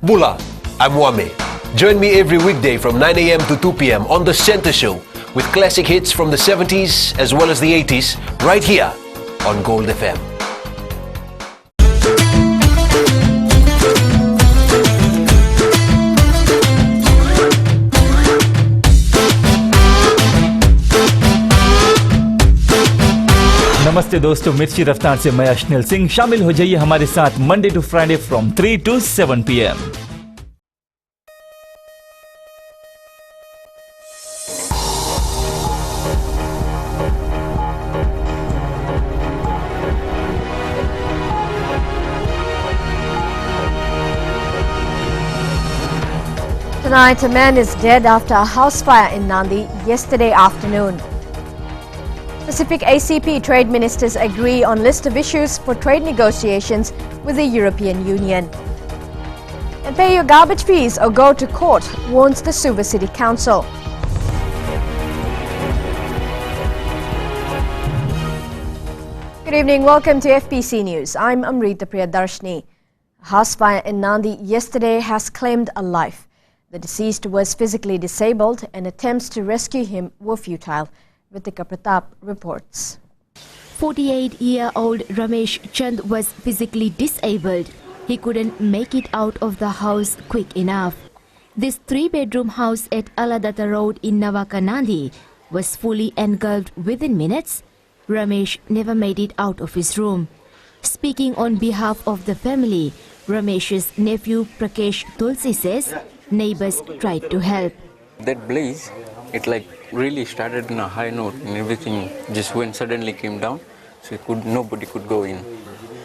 Bula, I'm Wame. Join me every weekday from 9 a.m. to 2 p.m. on The Center Show with classic hits from the 70s as well as the 80s right here on Gold FM. नमस्ते दोस्तों, मिर्ची रफ्तार से मैं अश्निल सिंह। शामिल हो जाइए हमारे साथ Monday to Friday from 3 to 7 p.m. Tonight, a man is dead after a house fire in Nandi yesterday afternoon. Pacific ACP trade ministers agree on list of issues for trade negotiations with the European Union. And pay your garbage fees or go to court, warns the Suva City Council. Good evening, welcome to FBC News. I'm Amrita Priyadarshini. A house fire in Nandi yesterday has claimed a life. The deceased was physically disabled and attempts to rescue him were futile. Ritika Pratap reports. 48-year-old Ramesh Chand was physically disabled. He couldn't make it out of the house quick enough. This 3-bedroom house at Aladata Road in Navaka, Nandi was fully engulfed within minutes. Ramesh never made it out of his room. Speaking on behalf of the family, Ramesh's nephew Prakesh Tulsi says neighbors tried to help. That blaze, it really started on a high note and everything just suddenly came down, so nobody could go in.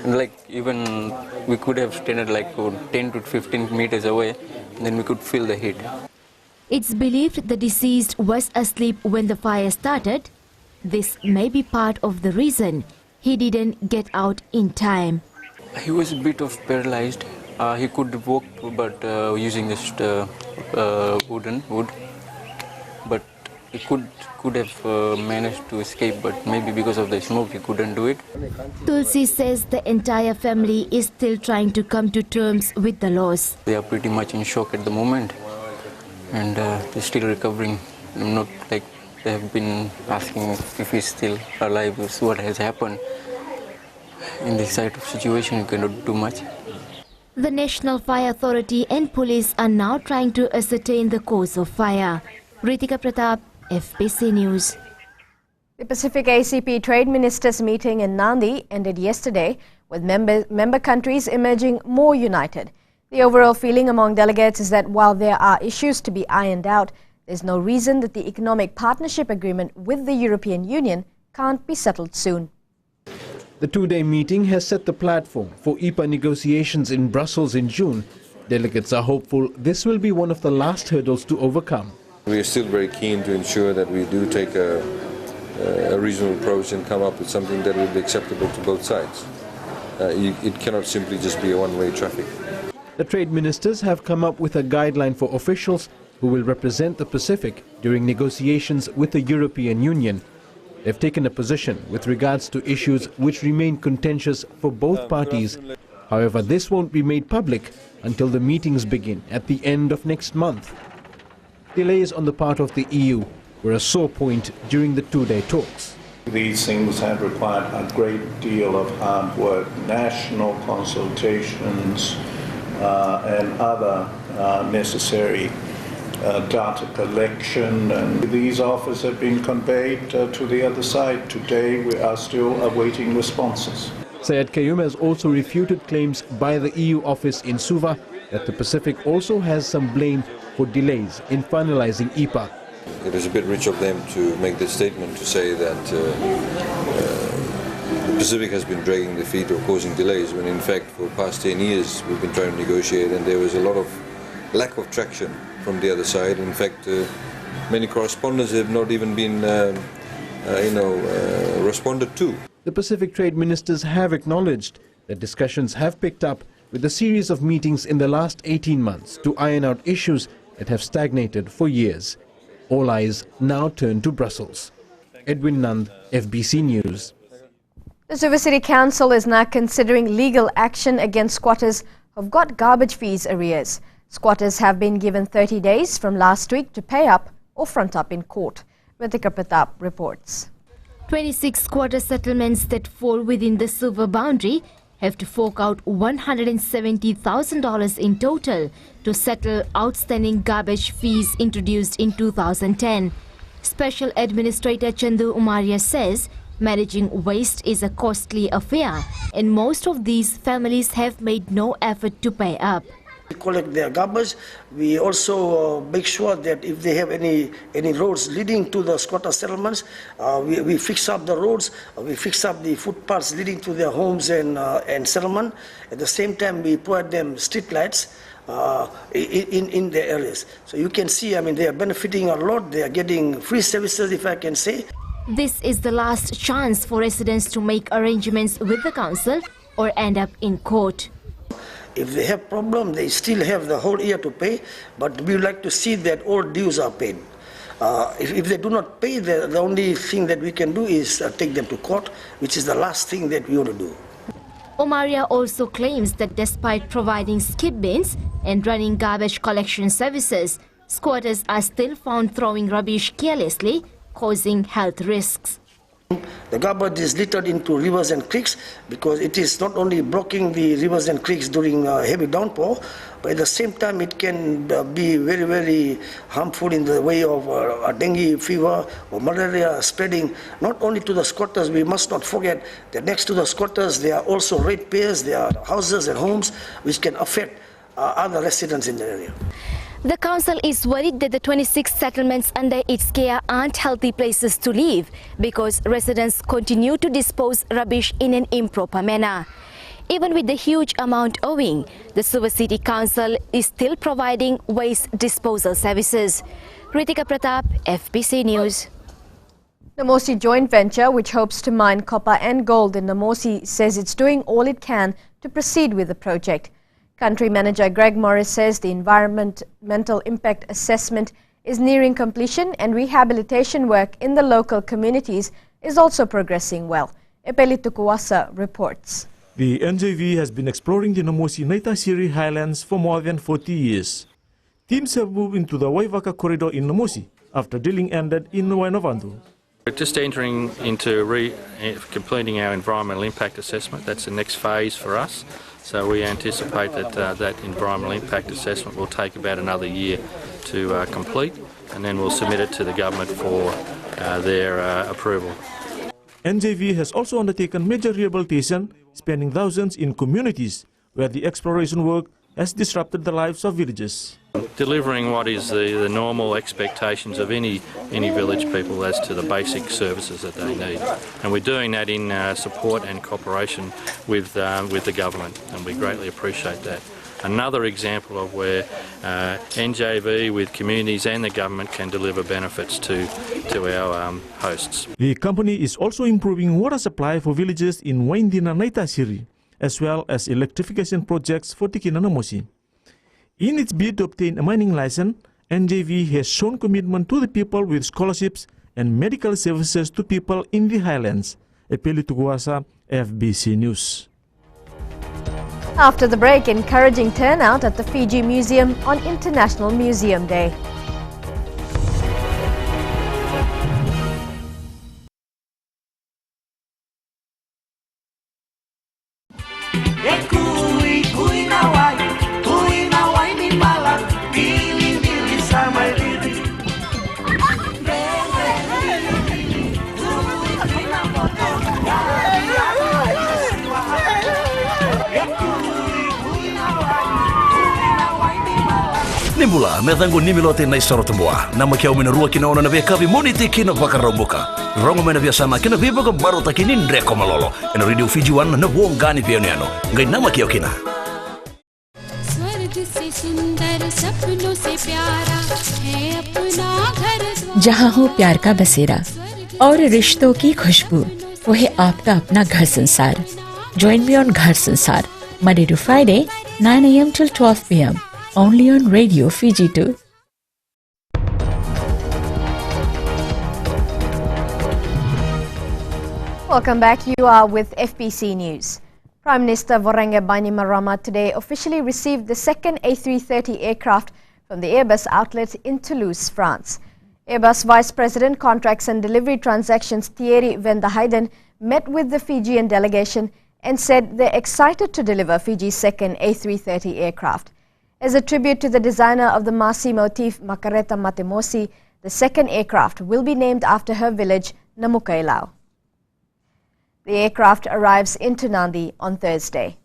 And even we could have stayed 10 to 15 meters away, and then we could feel the heat. It's believed the deceased was asleep when the fire started. This may be part of the reason he didn't get out in time. He was a bit of paralyzed. He could walk, but using this wood. But he could have managed to escape, but maybe because of the smoke he couldn't do it. Tulsi says the entire family is still trying to come to terms with the loss. They are pretty much in shock at the moment, and they're still recovering. Not like they have been asking if he's still alive, what has happened. In this type of situation, you cannot do much. The National Fire Authority and police are now trying to ascertain the cause of fire. Ritika Pratap, FBC News. The Pacific ACP trade ministers meeting in Nandi ended yesterday with member countries emerging more united. The overall feeling among delegates is that while there are issues to be ironed out, there's no reason that the economic partnership agreement with the European Union can't be settled soon. The two-day meeting has set the platform for IPA negotiations in Brussels in June. Delegates are hopeful this will be one of the last hurdles to overcome. We are still very keen to ensure that we do take a reasonable approach and come up with something that will be acceptable to both sides. It cannot simply just be a one-way traffic. The trade ministers have come up with a guideline for officials who will represent the Pacific during negotiations with the European Union. They've taken a position with regards to issues which remain contentious for both parties. However, this won't be made public until the meetings begin at the end of next month. Delays on the part of the EU were a sore point during the two-day talks. These things have required a great deal of hard work, national consultations and other necessary data collection, and these offers have been conveyed to the other side. Today we are still awaiting responses. Syed Qayyum has also refuted claims by the EU office in Suva that the Pacific also has some blame for delays in finalizing IPA. It is a bit rich of them to make this statement to say that the Pacific has been dragging the feet or causing delays, when in fact for the past 10 years we've been trying to negotiate and there was a lot of lack of traction from the other side. In fact, many correspondents have not even been responded to. The Pacific trade ministers have acknowledged that discussions have picked up with a series of meetings in the last 18 months to iron out issues that have stagnated for years. All eyes now turn to Brussels. Edwin Nand, FBC News. The Suva City Council is now considering legal action against squatters who've got garbage fees arrears. Squatters have been given 30 days from last week to pay up or front up in court. Ritika Pratap reports. 26 squatter settlements that fall within the silver boundary have to fork out $170,000 in total to settle outstanding garbage fees introduced in 2010. Special Administrator Chandu Umaria says managing waste is a costly affair and most of these families have made no effort to pay up. We collect their garbage. We also make sure that if they have any roads leading to the squatter settlements, we fix up the roads. We fix up the footpaths leading to their homes and settlement. At the same time, we provide them street lights in their areas. So you can see, I mean, they are benefiting a lot. They are getting free services, if I can say. This is the last chance for residents to make arrangements with the council or end up in court. If they have problem, they still have the whole year to pay, but we would like to see that all dues are paid. If they do not pay, the only thing that we can do is take them to court, which is the last thing that we want to do. Omaria also claims that despite providing skip bins and running garbage collection services, squatters are still found throwing rubbish carelessly, causing health risks. The garbage is littered into rivers and creeks because it is not only blocking the rivers and creeks during heavy downpour, but at the same time it can be very, very harmful in the way of dengue fever or malaria spreading not only to the squatters. We must not forget that next to the squatters there are also ratepayers, there are houses and homes which can affect other residents in the area. The council is worried that the 26 settlements under its care aren't healthy places to live because residents continue to dispose rubbish in an improper manner. Even with the huge amount owing, the Suva City Council is still providing waste disposal services. Ritika Pratap, FBC News. Namosi joint venture, which hopes to mine copper and gold in Namosi, says it's doing all it can to proceed with the project. Country Manager Greg Morris says the environmental impact assessment is nearing completion and rehabilitation work in the local communities is also progressing well. Epeli Tukuwasa reports. The NJV has been exploring the Namosi Naitasiri highlands for more than 40 years. Teams have moved into the Waivaka corridor in Namosi after drilling ended in Wainovantu. We're just entering into completing our environmental impact assessment. That's the next phase for us. So we anticipate that that environmental impact assessment will take about another year to complete, and then we'll submit it to the government for their approval. NJV has also undertaken major rehabilitation, spending thousands in communities where the exploration work has disrupted the lives of villagers. Delivering what is the normal expectations of any village people as to the basic services that they need. And we're doing that in support and cooperation with the government, and we greatly appreciate that. Another example of where NJV with communities and the government can deliver benefits to our hosts. The company is also improving water supply for villages in Waindina Naitasiri, as well as electrification projects for Tikina Namosi. In its bid to obtain a mining license, NJV has shown commitment to the people with scholarships and medical services to people in the highlands. Epeli Tuguasa, FBC News. After the break, encouraging turnout at the Fiji Museum on International Museum Day. Nimbula metangu nimilote na isoro tumboa na makia umenarua kinaona na veka vimoniti kina vakarambuka rongo mena biasama kina vibaga barota kinin reko malolo ena radio Fiji 1 na wongani pioniano ngai na makia kina जहाँ हो प्यार का बसेरा और रिश्तों की खुशबू वो है आपका अपना घर संसार. Join me on घर संसार Monday to Friday 9 a.m. till 12 p.m. only on Radio Fiji 2. Welcome back. You are with FBC News. Prime Minister Voreqe Bainimarama today officially received the second A330 aircraft from the Airbus outlet in Toulouse, France. Airbus Vice President Contracts and Delivery Transactions Thierry Vendeheyden met with the Fijian delegation and said they're excited to deliver Fiji's second A330 aircraft. As a tribute to the designer of the Masi motif, Makareta Matemosi, the second aircraft will be named after her village, Namukailau. The aircraft arrives into Nadi on Thursday.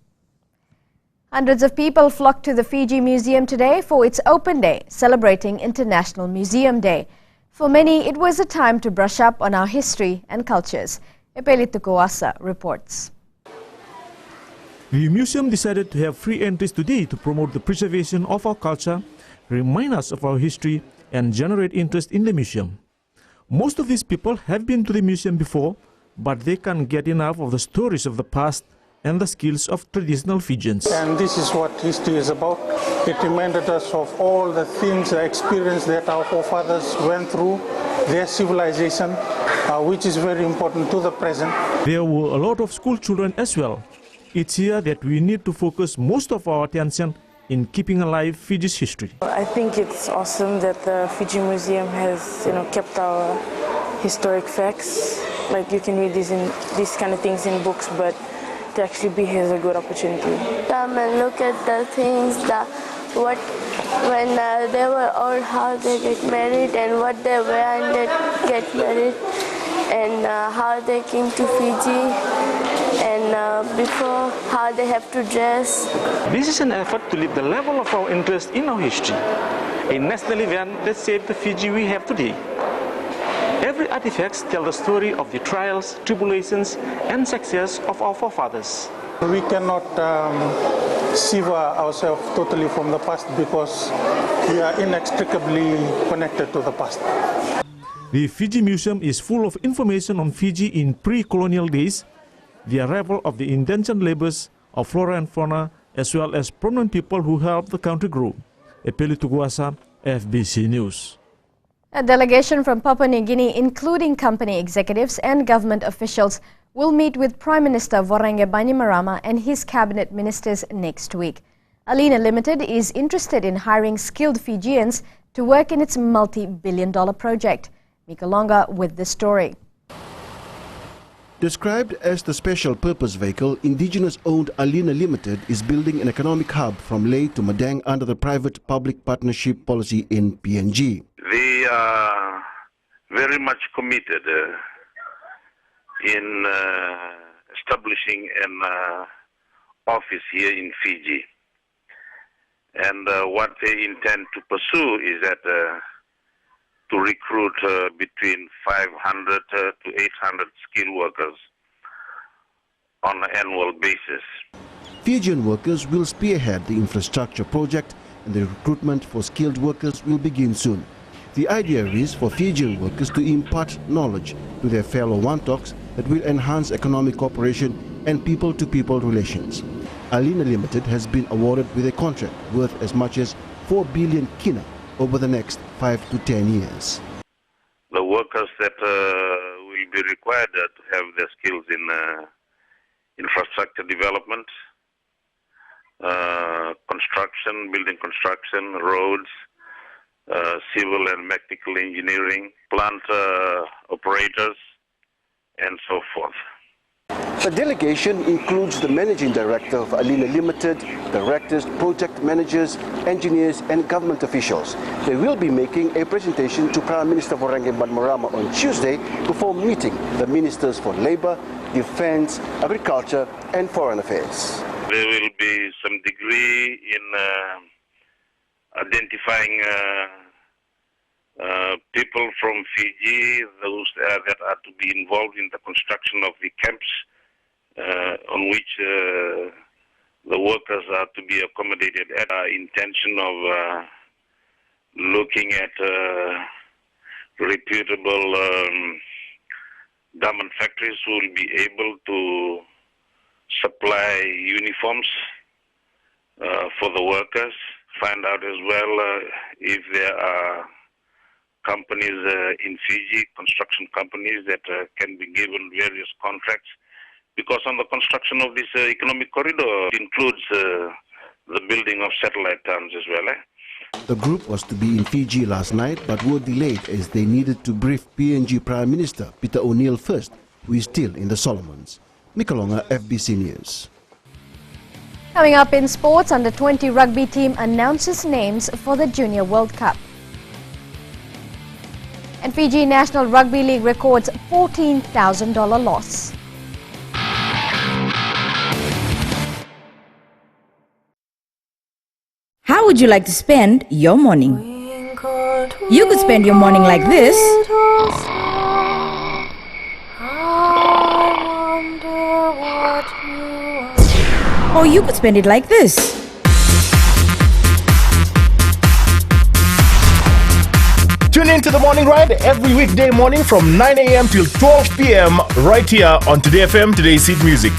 Hundreds of people flocked to the Fiji Museum today for its open day, celebrating International Museum Day. For many, it was a time to brush up on our history and cultures. Epeli Tukuasa reports. The museum decided to have free entries today to promote the preservation of our culture, remind us of our history, and generate interest in the museum. Most of these people have been to the museum before, but they can't get enough of the stories of the past and the skills of traditional Fijians. And this is what history is about. It reminded us of all the things, the experience that our forefathers went through, their civilization, which is very important to the present. There were a lot of school children as well. It's here that we need to focus most of our attention in keeping alive Fiji's history. I think it's awesome that the Fiji Museum has, kept our historic facts. Like you can read these kind of things in books, but to actually be here is a good opportunity. Come and look at the things when they were old, how they get married and what they wear and they get married, and how they came to Fiji, and before how they have to dress. This is an effort to lift the level of our interest in our history. A national event that shaped the Fiji we have today. Every artifact tells the story of the trials, tribulations, and success of our forefathers. We cannot sever ourselves totally from the past because we are inextricably connected to the past. The Fiji Museum is full of information on Fiji in pre-colonial days, the arrival of the indentured laborers of flora and fauna, as well as prominent people who helped the country grow. Epeli Tukuasa, FBC News. A delegation from Papua New Guinea, including company executives and government officials, will meet with Prime Minister Voreqe Bainimarama and his cabinet ministers next week. Alina Limited is interested in hiring skilled Fijians to work in its multi-billion-dollar project. Mika Longa with the story. Described as the special purpose vehicle, indigenous-owned Alina Limited is building an economic hub from Lae to Madang under the private-public partnership policy in PNG. They are very much committed in establishing an office here in Fiji. And what they intend to pursue is that to recruit between 500 to 800 skilled workers on an annual basis. Fijian workers will spearhead the infrastructure project, and the recruitment for skilled workers will begin soon. The idea is for Fijian workers to impart knowledge to their fellow Wantoks that will enhance economic cooperation and people-to-people relations. Alina Limited has been awarded with a contract worth as much as 4 billion kina over the next 5 to 10 years. The workers that will be required to have their skills in infrastructure development, construction, building construction, roads, civil and mechanical engineering, plant operators, and so forth. The delegation includes the managing director of Alina Limited, directors, project managers, engineers, and government officials. They will be making a presentation to Prime Minister Voreqe Bainimarama on Tuesday before meeting the ministers for Labour, Defence, Agriculture, and Foreign Affairs. There will be some degree in identifying people from Fiji, those that are to be involved in the construction of the camps on which the workers are to be accommodated, at our intention of looking at reputable garment factories who will be able to supply uniforms for the workers, find out as well if there are companies in Fiji, construction companies that can be given various contracts because on the construction of this economic corridor includes the building of satellite towns as well. The group was to be in Fiji last night but were delayed as they needed to brief PNG Prime Minister Peter O'Neill first, who is still in the Solomons. Mikalonga, FBC News. Coming up in sports, under-20 rugby team announces names for the Junior World Cup. And Fiji National Rugby League records $14,000 loss. How would you like to spend your morning? You could spend your morning like this. Or you could spend it like this. Tune in to the Morning Ride every weekday morning from 9 a.m. till 12 p.m. right here on Today FM, Today's Hit Music.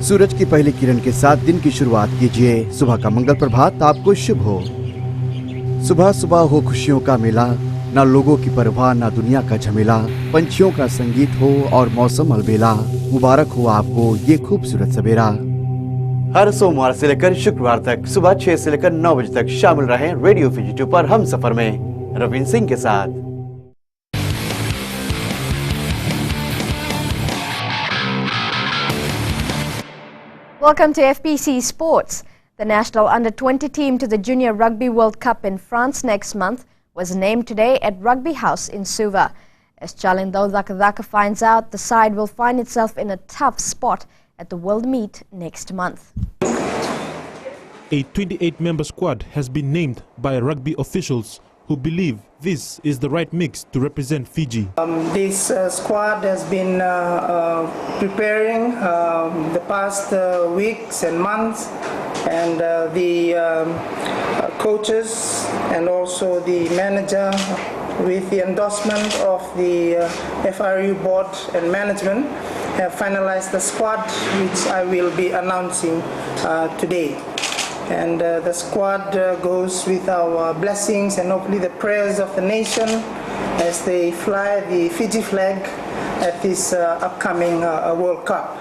सूरज की पहली किरण के साथ दिन की शुरुआत कीजिए। सुबह का मंगल प्रभात आपको शुभ हो। सुबह सुबह हो खुशियों का मेला, ना लोगों की परवाह ना दुनिया का झमेला। पंछियों का संगीत हो और मौसम अलबेला। मुबारक हो आपको ये खूबसूरत सवेरा। हर सोमवार से लेकर शुक्रवार तक सुबह 6 से लेकर 9 बजे तक शामिल रहें रेडियो फिजी 2 पर हम सफर में रविंद्र सिंह के साथ। Welcome to FBC Sports. The national under-20 team to the Junior Rugby World Cup in France next month was named today at Rugby House in Suva. As Chalindo Dhaka finds out, the side will find itself in a tough spot at the World Meet next month. A 28-member squad has been named by rugby officials who believe this is the right mix to represent Fiji. This squad has been preparing the past weeks and months, and the coaches and also the manager, with the endorsement of the FRU board and management, have finalized the squad which I will be announcing today. And the squad goes with our blessings and hopefully the prayers of the nation as they fly the Fiji flag at this upcoming World Cup.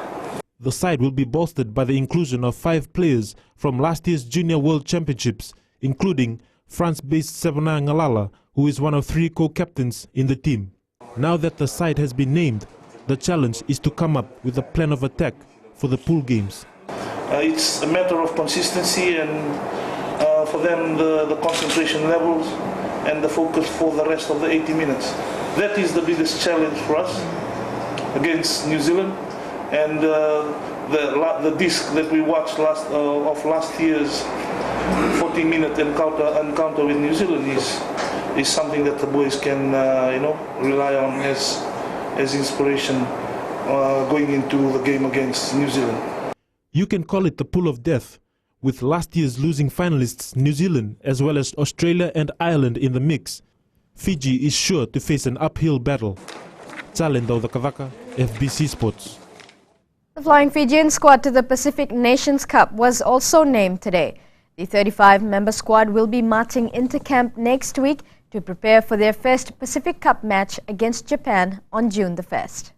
The side will be bolstered by the inclusion of 5 players from last year's Junior World Championships, including France-based Sevena Ngalala, who is one of 3 co-captains in the team. Now that the side has been named, the challenge is to come up with a plan of attack for the pool games. It's a matter of consistency and for them the concentration levels and the focus for the rest of the 80 minutes. That is the biggest challenge for us against New Zealand, and the disc that we watched of last year's 40-minute encounter with New Zealand is something that the boys can rely on as inspiration going into the game against New Zealand. You can call it the pool of death, with last year's losing finalists New Zealand as well as Australia and Ireland in the mix. Fiji is sure to face an uphill battle. Chalindo Dhaka, FBC Sports. The Flying Fijian squad to the Pacific Nations Cup was also named today. The 35-member squad will be marching into camp next week to prepare for their first Pacific Cup match against Japan on June the 1st.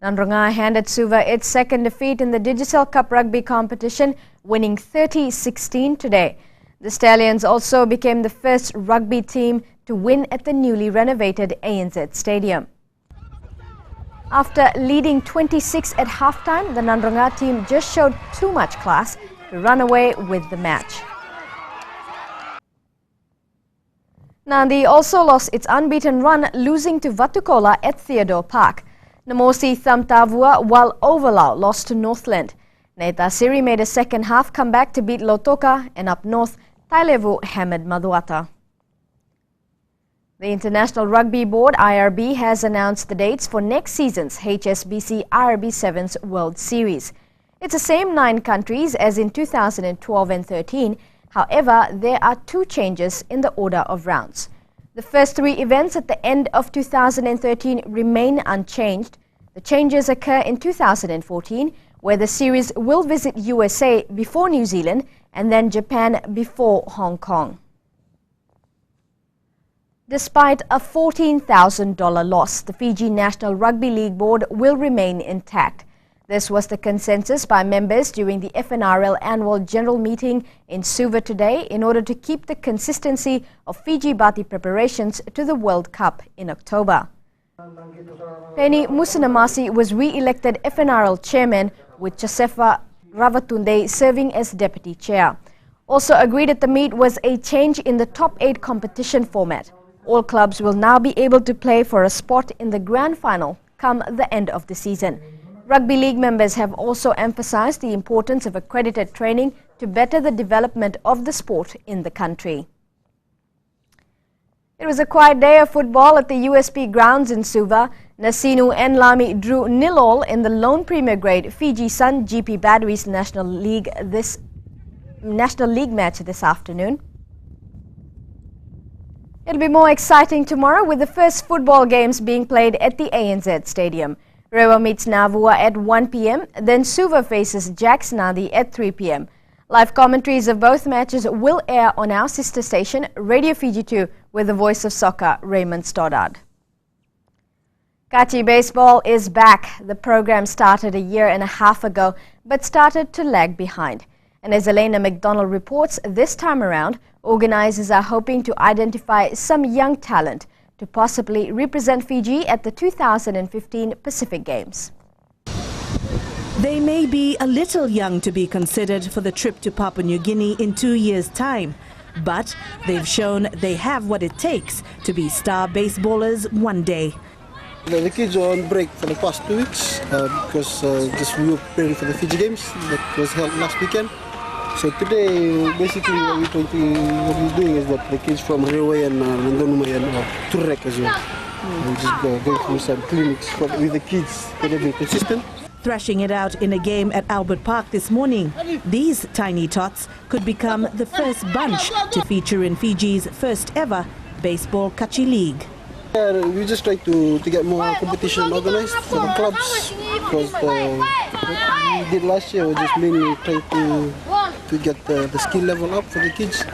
Nandronga handed Suva its second defeat in the Digicel Cup rugby competition, winning 30-16 today. The Stallions also became the first rugby team to win at the newly renovated ANZ Stadium. After leading 26 at halftime, the Nandronga team just showed too much class to run away with the match. Nandi also lost its unbeaten run, losing to Vatukola at Theodore Park. Namosi Thamtavua, while Overlau lost to Northland. Neita Siri made a second half comeback to beat Lotoka, and up north, Tailevu hammered Maduata. The International Rugby Board, IRB, has announced the dates for next season's HSBC IRB Sevens World Series. It's the same 9 countries as in 2012 and 13. However, there are 2 changes in the order of rounds. The first 3 events at the end of 2013 remain unchanged. The changes occur in 2014, where the series will visit USA before New Zealand and then Japan before Hong Kong. Despite a $14,000 loss, the Fiji National Rugby League Board will remain intact. This was the consensus by members during the FNRL annual general meeting in Suva today in order to keep the consistency of Fiji Bati preparations to the World Cup in October. Penny Musanamasi was re-elected FNRL chairman, with Josefa Ravatunde serving as deputy chair. Also agreed at the meet was a change in the top 8 competition format. All clubs will now be able to play for a spot in the grand final come the end of the season. Rugby League members have also emphasized the importance of accredited training to better the development of the sport in the country. It was a quiet day of football at the USP grounds in Suva. Nasinu and Lami drew 0-0 in the lone Premier Grade Fiji Sun GP Batteries National League match this afternoon. It'll be more exciting tomorrow with the first football games being played at the ANZ Stadium. Rewa meets Navua at 1 p.m. Then Suva faces Jacks Nadi at 3 p.m. Live commentaries of both matches will air on our sister station, Radio Fiji 2, with the voice of soccer, Raymond Stoddard. Kachi Baseball is back. The program started a year and a half ago, but started to lag behind. And as Elena McDonald reports, this time around, organizers are hoping to identify some young talent to possibly represent Fiji at the 2015 Pacific Games. They may be a little young to be considered for the trip to Papua New Guinea in 2 years' time, but they've shown they have what it takes to be star baseballers one day. The kids are on break for the past 2 weeks because just we were preparing for the Fiji Games that was held last weekend. So today, basically, what we're doing is that the kids from Rewa and Nandonuma and Turek as well. We're just going through some clinics with the kids, they're being consistent. Thrashing it out in a game at Albert Park this morning, these tiny tots could become the first bunch to feature in Fiji's first ever Baseball Kachi League. We just try to get more competition organized for the clubs because what we did last year was just mainly trying to get the skill level up for the kids.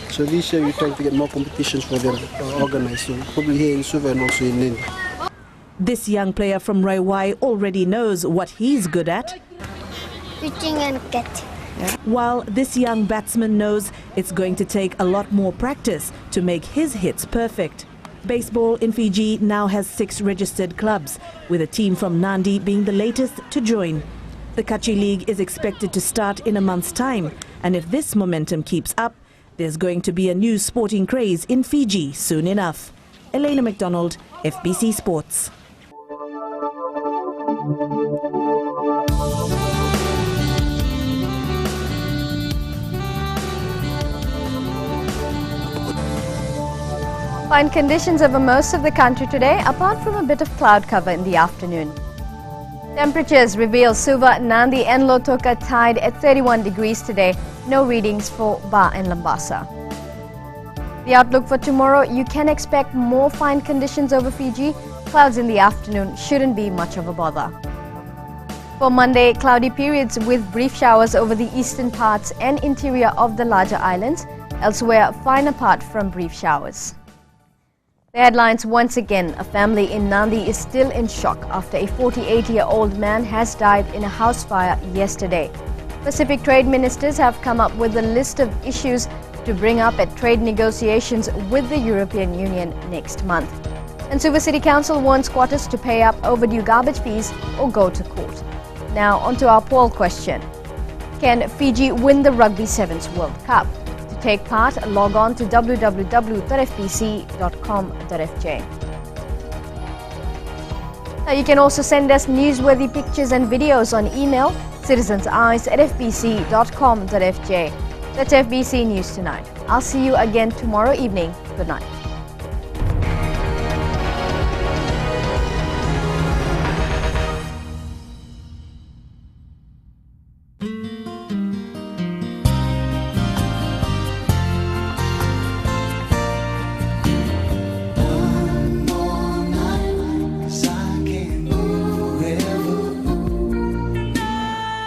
So this year we're trying to get more competitions for them organized, so probably here in Suva and also in Nindi. This young player from Raiwai already knows what he's good at, pitching and catching. While this young batsman knows it's going to take a lot more practice to make his hits perfect. Baseball in Fiji now has 6 registered clubs, with a team from Nandi being the latest to join. The Kachi League is expected to start in a month's time, and if this momentum keeps up, there's going to be a new sporting craze in Fiji soon enough. Elena McDonald, FBC Sports. Fine conditions over most of the country today, apart from a bit of cloud cover in the afternoon. Temperatures reveal Suva, Nandi and Lotoka tied at 31 degrees today. No readings for Ba and Lambasa. The outlook for tomorrow, you can expect more fine conditions over Fiji. Clouds in the afternoon shouldn't be much of a bother. For Monday, cloudy periods with brief showers over the eastern parts and interior of the larger islands. Elsewhere, fine apart from brief showers. The headlines once again, a family in Nandi is still in shock after a 48-year-old man has died in a house fire yesterday. Pacific trade ministers have come up with a list of issues to bring up at trade negotiations with the European Union next month. And Suva City Council warns squatters to pay up overdue garbage fees or go to court. Now onto our poll question. Can Fiji win the Rugby Sevens World Cup? To take part, log on to www.fbc.com.fj. Now you can also send us newsworthy pictures and videos on email, citizenseyes@fbc.com.fj. That's FBC News Tonight. I'll see you again tomorrow evening. Good night.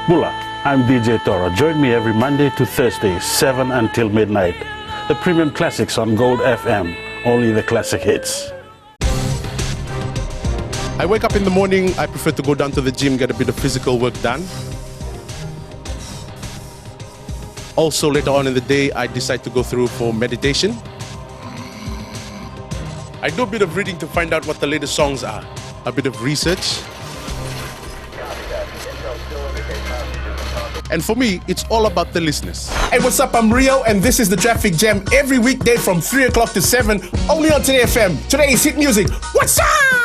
Bula, I'm DJ Toro. Join me every Monday to Thursday, 7 until midnight. The premium classics on Gold FM, only the classic hits. I wake up in the morning, I prefer to go down to the gym, get a bit of physical work done. Also, later on in the day, I decide to go through for meditation. I do a bit of reading to find out what the latest songs are, a bit of research. And for me, it's all about the listeners. Hey, what's up? I'm Rio, and this is the Traffic Jam every weekday from 3 o'clock to 7, only on Today FM. Today's hit music. What's up?